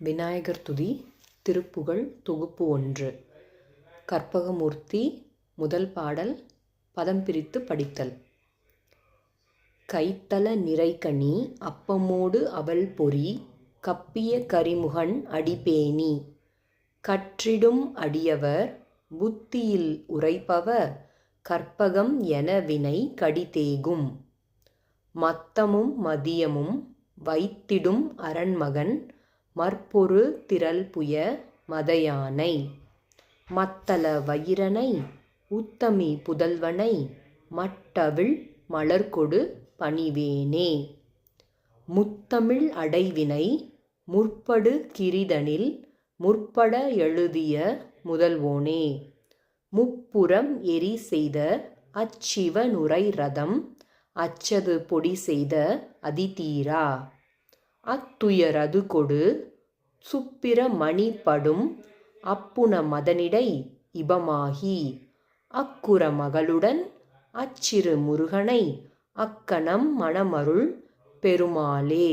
விநாயகர் துதி திருப்புகழ் தொகுப்பு 1. கற்பகமூர்த்தி. முதல் பாடல். பதம் பிரித்து படித்தல். கைத்தல நிறைகனி அப்பமோடு அவல் பொரி கப்பிய கரிமுகன் அடிபேணி கற்றிடும் அடியவர் புத்தியில் உரைப்பவ கற்பகம் என வினை கடிதேகும் மத்தமும் மதியமும் வைத்திடும் அரண்மகன் மற்பொரு திரள்புய மதயானை மத்தள வயிரனை உத்தமி புதல்வனை மட்டவிழ் மலர்கொடு பணிவேனே. முத்தமிழ் அடைவினை முற்படு கிரிதனில் முற்பட எழுதிய முதல்வோனே முப்புறம் எரி செய்த அச்சிவ நுரை ரதம் அச்சது பொடி செய்த அதிதீரா அத்துயரது கொடு சுப்பிர மணிபடும் அப்புன மதனிடை இபமாகி அக்குற மகளுடன் அச்சிறு முருகனை அக்கணம் மணமருள் பெருமாளே.